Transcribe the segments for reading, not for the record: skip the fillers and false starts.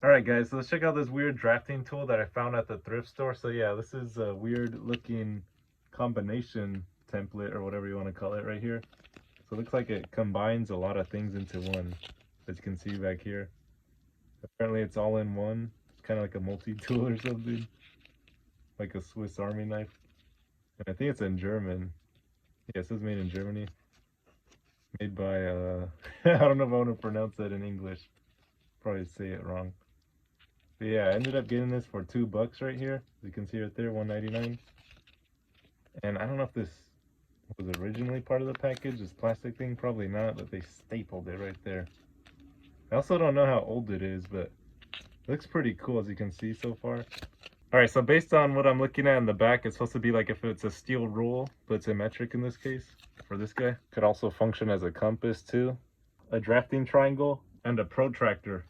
Alright guys, so let's check out this weird drafting tool that I found at the thrift store. So yeah, this is a weird looking combination template or whatever you want to call it right here. So it looks like it combines a lot of things into one, as you can see back here. Apparently it's all in one. It's kind of like a multi-tool or something, like a Swiss Army knife. And I think it's in German. Yeah, it says made in Germany. Made by, I don't know if I want to pronounce that in English. Probably say it wrong. But yeah, I ended up getting this for $2 right here. As you can see right there, $1.99. And I don't know if this was originally part of the package, this plastic thing, probably not, but they stapled it right there. I also don't know how old it is, but it looks pretty cool as you can see so far. Alright, so based on what I'm looking at in the back, it's supposed to be like if it's a steel rule, but it's a metric in this case, for this guy. Could also function as a compass too, a drafting triangle, and a protractor.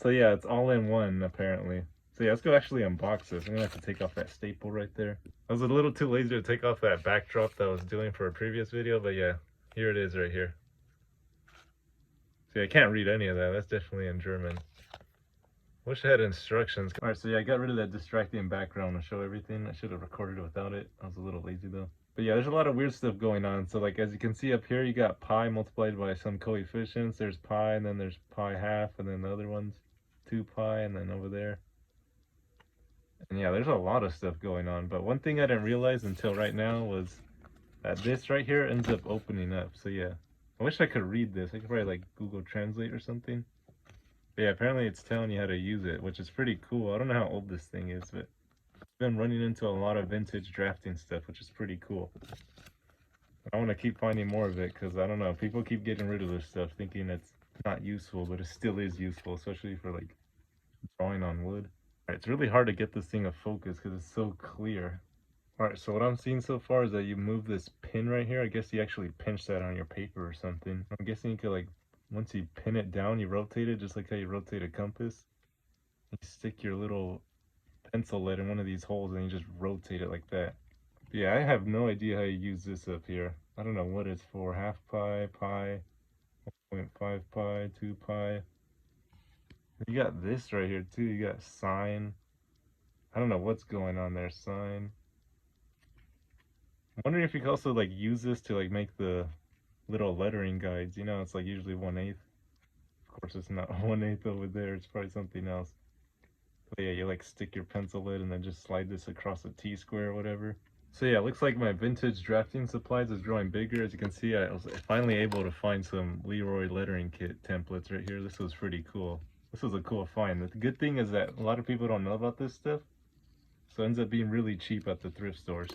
So yeah, it's all in one apparently. So yeah, let's go actually unbox this. I'm gonna have to take off that staple right there. I was a little too lazy to take off that backdrop that I was doing for a previous video, but yeah, here it is right here. See, I can't read any of that. That's definitely in German. Wish I had instructions. Alright, so yeah, I got rid of that distracting background to show everything. I should have recorded it without it. I was a little lazy though. But yeah, there's a lot of weird stuff going on. So like, as you can see up here, you got pi multiplied by some coefficients. There's pi, and then there's pi half, and then the other ones, 2 pi, and then over there. And yeah, there's a lot of stuff going on. But one thing I didn't realize until right now was that this right here ends up opening up. So yeah, I wish I could read this. I could probably like Google Translate or something. But yeah, apparently it's telling you how to use it, which is pretty cool. I don't know how old this thing is, but I've been running into a lot of vintage drafting stuff, which is pretty cool. I want to keep finding more of it because I don't know, people keep getting rid of this stuff thinking it's not useful, but it still is useful, especially for like drawing on wood. Alright, it's really hard to get this thing to focus because it's so clear. Alright, so what I'm seeing so far is that you move this pin right here. I guess you actually pinch that on your paper or something. I'm guessing you could like, once you pin it down, you rotate it just like how you rotate a compass. You stick your little pencil lead in one of these holes and you just rotate it like that. Yeah, I have no idea how you use this up here. I don't know what it's for. Half pi, pi, 0.5 pi, 2 pi. You got this right here too. You got sine. I don't know what's going on there. Sine. I'm wondering if you could also like use this to like make the little lettering guides. You know, it's like usually 1/8. Of course, it's not 1/8 over there. It's probably something else. But yeah, you like stick your pencil lid and then just slide this across a T-square or whatever. So yeah, it looks like my vintage drafting supplies is growing bigger. As you can see, I was finally able to find some Leroy lettering kit templates right here. This was pretty cool. This was a cool find. The good thing is that a lot of people don't know about this stuff, so it ends up being really cheap at the thrift stores.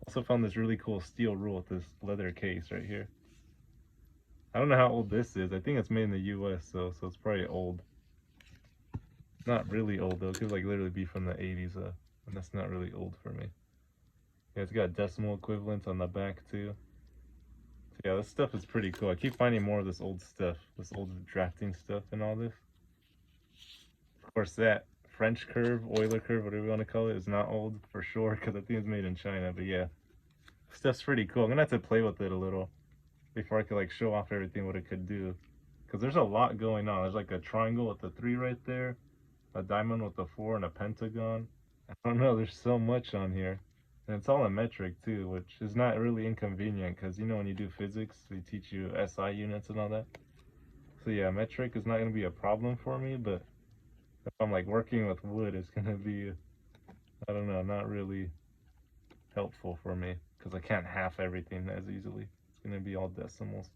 Also found this really cool steel rule with this leather case right here. I don't know how old this is. I think it's made in the US, so it's probably old. Not really old though. It could like literally be from the 80s, and that's not really old for me. Yeah, it's got decimal equivalents on the back too. So yeah, this stuff is pretty cool. I keep finding more of this old stuff, this old drafting stuff and all this. Of course, that French curve, Euler curve, whatever you want to call it, is not old for sure because I think it's made in China. But yeah, stuff's pretty cool. I'm gonna have to play with it a little before I could like show off everything what it could do. Because there's a lot going on. There's like a triangle with the 3 right there, a diamond with the 4, and a pentagon. I don't know, there's so much on here. And it's all in metric too, which is not really inconvenient because you know when you do physics, they teach you SI units and all that. So yeah, metric is not going to be a problem for me, but if I'm like working with wood, it's going to be, I don't know, not really helpful for me because I can't half everything as easily. It's going to be all decimals.